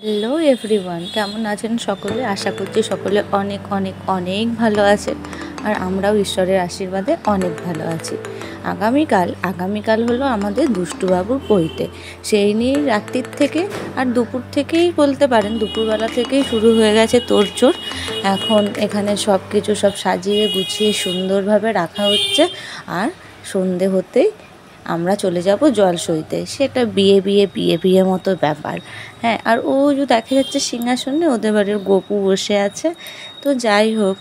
Hello everyone, কেমন আছেন সকলে? আশা করছি সকলে অনেক অনেক অনেক ভালো আছেন। আর আমরাও ঈশ্বরের আশীর্বাদে অনেক ভালো আছি। আগামীকাল হলো আমাদের দুষ্টুবাবুর পৈতে। সেই নিয়ে রাত্রির থেকে আর দুপুর থেকেই বলতে পারেন, দুপুরবেলা থেকেই শুরু হয়ে গেছে তোড়জোড়। এখন এখানে সব কিছু সাজিয়ে গুছিয়ে সুন্দরভাবে রাখা হচ্ছে। আর সন্ধে হতেই আমরা চলে যাব জল সইতে। সেটা বিয়ে মতো ব্যাপার। হ্যাঁ, আর ও যে দেখা যাচ্ছে সিংহাসনে ওদের বাড়ির গপু বসে আছে। তো যাই হোক,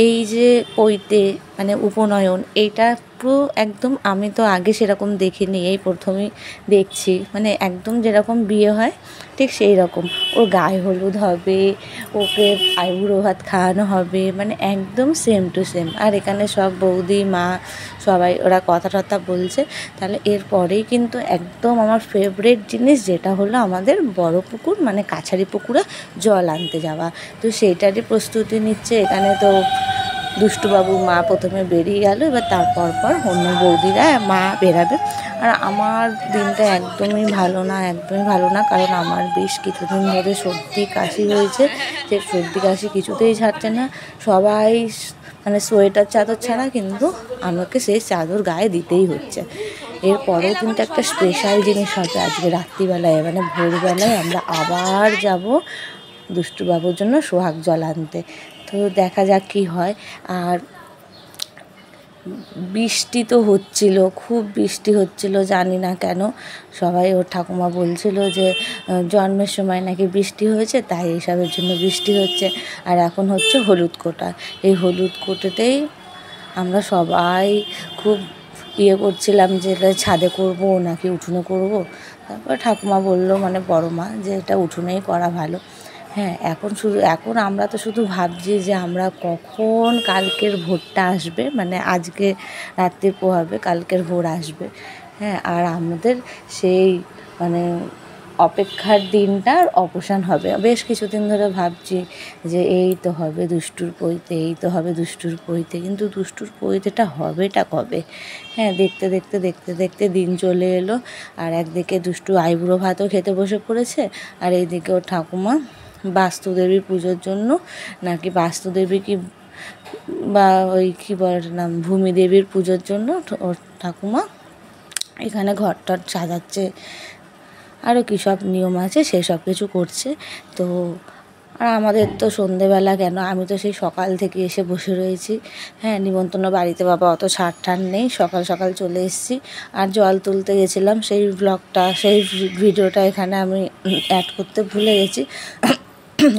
এই যে পৈতে মানে উপনয়ন, এইটা পুরো একদম আমি তো আগে সেরকম দেখিনি, এই প্রথমেই দেখছি। মানে একদম যেরকম বিয়ে হয় ঠিক সেই রকম। ওর গায়ে হলুদ হবে, ওকে আইবুড়ো ভাত খাওয়ানো হবে, মানে একদম সেম টু সেম। আর এখানে সব বৌদি মা সবাই ওরা কথা টথা বলছে। তাহলে এরপরেই কিন্তু একদম আমার ফেভারিট জিনিস, যেটা হলো আমাদের বড় পুকুর মানে কাছারি পুকুরে জল আনতে যাওয়া। তো সেইটারই প্রস্তুতি নিচ্ছে। এখানে তো দুষ্টুবাবুর মা প্রথমে বেরিয়ে গেল, এবার তারপর অন্য বৌদিরা মা বেরাবে। আর আমার দিনটা একদমই ভালো না, কারণ আমার বেশ কিছুদিন ধরে সর্দি কাশি হয়েছে। যে সর্দি কাশি কিছুতেই ছাড়ছে না। সবাই মানে সোয়েটার চাদর ছাড়া, কিন্তু আমাকে সেই চাদর গায়ে দিতেই হচ্ছে। এরপরেও কিন্তু একটা স্পেশাল জিনিস হবে আজকে রাত্রিবেলায়, মানে ভোরবেলায় আমরা আবার যাব দুষ্টুবাবুর জন্য সোহাগ জল আনতে। তো দেখা যাক কী হয়। আর বৃষ্টি তো হচ্ছিল, খুব বৃষ্টি হচ্ছিল, জানি না কেন। সবাই ওর ঠাকুমা বলছিল যে জন্মের সময় নাকি বৃষ্টি হয়েছে, তাই এইসবের জন্য বৃষ্টি হচ্ছে। আর এখন হচ্ছে হলুদ কোটা। এই হলুদ কোটাতেই আমরা সবাই খুব করছিলাম যে এটা ছাদে করব নাকি উঠোনে করব। তারপর ঠাকুমা বলল, মানে বড় মা, যে এটা উঠোনেই করা ভালো। হ্যাঁ, এখন আমরা তো শুধু ভাবছি যে আমরা কখন কালকের ভোরটা আসবে, মানে আজকে রাত্রে পোহাবে, কালকের ভোর আসবে। হ্যাঁ, আর আমাদের সেই মানে অপেক্ষার দিনটার অবসান হবে। বেশ কিছুদিন ধরে ভাবছি যে এই তো হবে দুষ্টুর পৈতে, কিন্তু দুষ্টুর পৈতেটা হবেটা কবে? হ্যাঁ, দেখতে দিন চলে এলো। আর একদিকে দুষ্টু আইবুড়ো ভাতও খেতে বসে পড়েছে, আর এইদিকে ওর ঠাকুমা বাস্তুদেবী পুজোর জন্য নাকি বাস্তুদেবী কি বা ওই কী বলে নাম ভূমিদেবীর পুজোর জন্য ওর ঠাকুমা এখানে ঘরটর সাজাচ্ছে। আরও কী সব নিয়ম আছে সেই সব কিছু করছে। তো আর আমাদের তো সন্ধেবেলা কেন, আমি তো সেই সকাল থেকে এসে বসে রয়েছি। হ্যাঁ, নিমন্ত্রণ বাড়িতে বাবা অত ছাড় নেই, সকাল সকাল চলে এসেছি। আর জল তুলতে গেছিলাম, সেই ব্লগটা সেই ভিডিওটা এখানে আমি অ্যাড করতে ভুলে গেছি।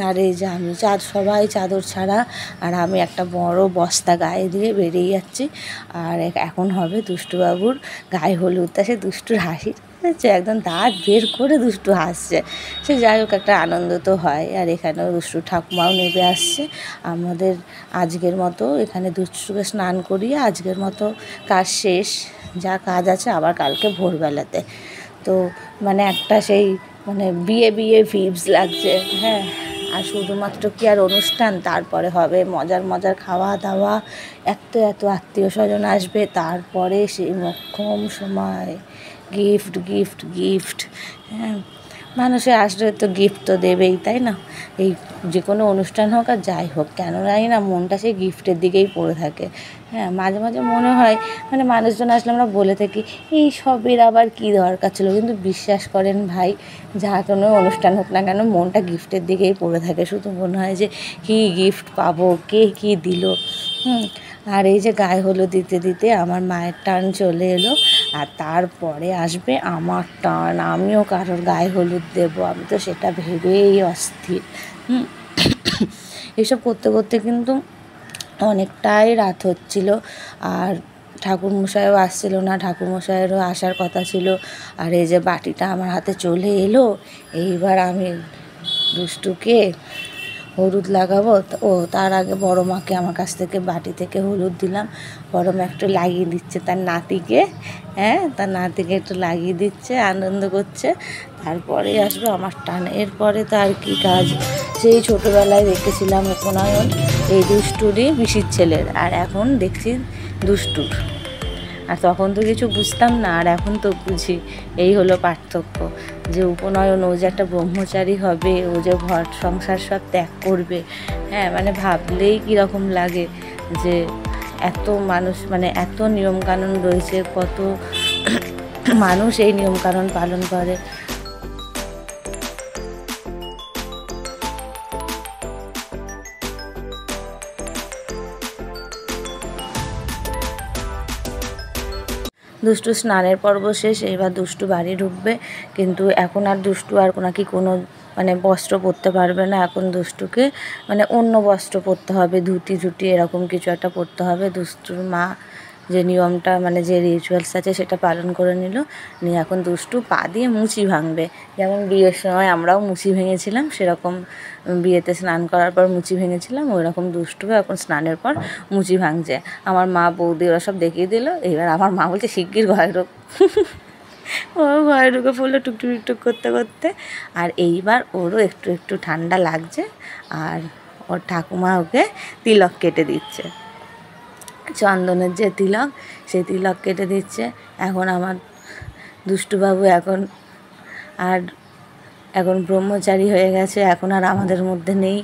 আর এই যে আমি সবাই চাদর ছাড়া, আর আমি একটা বড় বস্তা গায়ে দিয়ে বেরিয়ে যাচ্ছি। আর এখন হবে দুষ্টুবাবুর গায়ে হলুদ। তা সে দুষ্টুর হাসি হচ্ছে, একদম দাঁত বের করে দুষ্টু হাসছে। সে যাই হোক, একটা আনন্দ তো হয়। আর এখানেও দুষ্টুর ঠাকুমাও নেমে আসছে। আমাদের আজকের মতো এখানে দুষ্টুকে স্নান করিয়ে আজকের মতো কাজ শেষ। যা কাজ আছে আবার কালকে ভোরবেলাতে। তো মানে একটা সেই মানে বিয়ে ভিবস লাগছে। হ্যাঁ, আর শুধুমাত্র কি আর অনুষ্ঠান, তারপরে হবে মজার খাওয়া দাওয়া, এত আত্মীয় স্বজন আসবে। তারপরে সেই মোক্ষম সময় গিফট। হ্যাঁ, মানুষে আসলে তো গিফট তো দেবেই, তাই না? এই যে কোনো অনুষ্ঠান হোক আর যাই হোক, কেন জানি না মনটা সেই গিফটের দিকেই পড়ে থাকে। হ্যাঁ, মাঝে মনে হয় মানে মানুষজন আসলে আমরা বলে থাকি এই সবের আবার কী দরকার ছিল, কিন্তু বিশ্বাস করেন ভাই, যা কোনো অনুষ্ঠান হোক না কেন মনটা গিফটের দিকেই পড়ে থাকে। শুধু মনে হয় যে কী গিফট পাবো, কে কী দিল। আর এই যে গায়ে হলুদ দিতে আমার মায়ের টার্ন চলে এলো, আর তারপরে আসবে আমার টার্ন। আমিও কারোর গায়ে হলুদ দেবো, আমি তো সেটা ভেবেই অস্থির। এসব করতে কিন্তু অনেকটাই রাত হচ্ছিল। আর ঠাকুরমশাইও আসছিল না, ঠাকুরমশাইয়েরও আসার কথা ছিল। আর এই যে বাটিটা আমার হাতে চলে এলো, এইবার আমি দুষ্টুকে হলুদ লাগাবো। তার আগে বড় মাকে আমার কাছ থেকে বাটি থেকে হলুদ দিলাম। বড় মা একটু লাগিয়ে দিচ্ছে তার নাতিকে। হ্যাঁ, তার নাতিকে একটু লাগিয়ে দিচ্ছে, আনন্দ করছে। তারপরে আসবে আমার টান। এরপরে তো আর কি কাজ, সেই ছোটোবেলায় দেখেছিলাম উপনয়ন এই দুষ্টুরই পিসির ছেলের, আর এখন দেখছি দুষ্টুর। আর তখন তো কিছু বুঝতাম না, আর এখন তো বুঝি। এই হলো পার্থক্য। যে উপনয়ন, ও যে একটা ব্রহ্মচারী হবে, ও যে ঘর সংসার সব ত্যাগ করবে। হ্যাঁ, মানে ভাবলেই কীরকম লাগে যে এত মানুষ, মানে এত নিয়মকানুন রয়েছে, কত মানুষ এই নিয়মকানুন পালন করে। দুষ্টু স্নানের পর্ব শেষ, এবার দুষ্টু বাড়ি ঢুকবে। কিন্তু এখন আর দুষ্টু আর নাকি কোনো মানে বস্ত্র পরতে পারবে না। এখন দুষ্টুকে মানে অন্য বস্ত্র পরতে হবে, ধুতি ঝুটি এরকম কিছু একটা পরতে হবে। দুষ্টুর মা যে নিয়মটা, মানে যে রিচুয়ালস আছে সেটা পালন করে নিল। নিয়ে এখন দুষ্টু পা দিয়ে মুচি ভাঙবে। যেমন বিয়ের সময় আমরাও মুচি ভেঙেছিলাম, সেরকম বিয়েতে স্নান করার পর মুচি ভেঙেছিলাম, ওই রকম দুষ্টুও এখন স্নানের পর মুচি ভাঙছে। আমার মা বৌদি ওরা সব দেখিয়ে দিল। এবার আমার মা বলছে শিগগির ঘরে ঢোক। ও ঘরে ঢুকে পড়লো টুকটুক টুকটুক করতে করতে। আর এইবার ওরও একটু একটু ঠান্ডা লাগছে, আর ওর ঠাকুমা ওকে তিলক কেটে দিচ্ছে, চন্দনের যে তিলক, সেই তিলক কেটে দিচ্ছে। এখন আমার দুষ্টুবাবু এখন ব্রহ্মচারী হয়ে গেছে, এখন আর আমাদের মধ্যে নেই।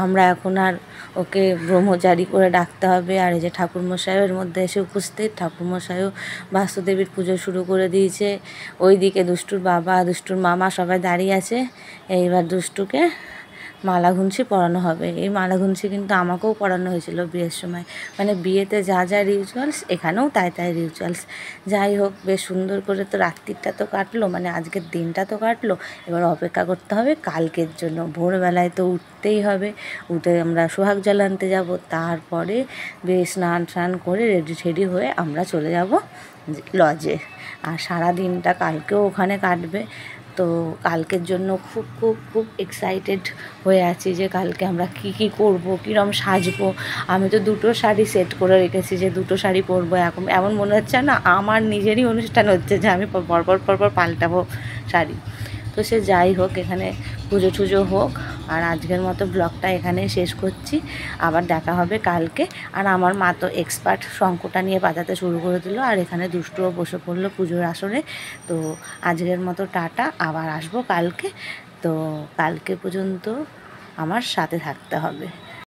আমরা এখন আর ওকে ব্রহ্মচারী করে ডাকতে হবে। আর এই যে ঠাকুরমশাইও এর মধ্যে এসে উপস্থিত। ঠাকুরমশাইও বাস্তুদেবীর পুজো শুরু করে দিয়েছে। ওইদিকে দুষ্টুর বাবা, দুষ্টুর মামা সবাই দাঁড়িয়ে আছে। এইবার দুষ্টুকে মালা ঘুঞ্চি পরানো হবে। এই মালা ঘুঞ্চি কিন্তু আমাকেও পরানো হয়েছিল বিয়ের সময়। মানে বিয়েতে যা যা রিচুয়ালস, এখানেও তাই তাই রিচুয়ালস। যাই হোক, বেশ সুন্দর করে তো রাত্রিটা তো কাটলো, মানে আজকের দিনটা তো কাটলো। এবার অপেক্ষা করতে হবে কালকের জন্য। ভোরবেলায় তো উঠতেই হবে, উঠে আমরা সোহাগ জল আনতে যাব। তারপরে বেশ স্নান টান করে রেডি টেডি হয়ে আমরা চলে যাব লজে। আর সারা দিনটা কালকেও ওখানে কাটবে। তো কালকের জন্য খুব খুব খুব এক্সাইটেড হয়ে আছি যে কালকে আমরা কী কী করবো, কীরকম সাজবো। আমি তো দুটো শাড়ি সেট করে রেখেছি যে দুটো শাড়ি পরবো। এখন এমন মনে হচ্ছে না আমার নিজেরই অনুষ্ঠান হচ্ছে, যে আমি পরপর পাল্টাবো শাড়ি। তো সে যাই হোক, এখানে পুজো টুজো হোক। আর আজকের মতো ব্লগটা এখানে শেষ করছি। আবার দেখা হবে কালকে। আর আমার মা তো এক্সপার্ট, শঙ্খটা নিয়ে বাজাতে শুরু করে দিল। আর এখানে দুষ্টুও বসে পড়লো পুজোর আসরে। তো আজকের মতো টাটা, আবার আসবো কালকে। তো কালকে পর্যন্ত আমার সাথে থাকতে হবে।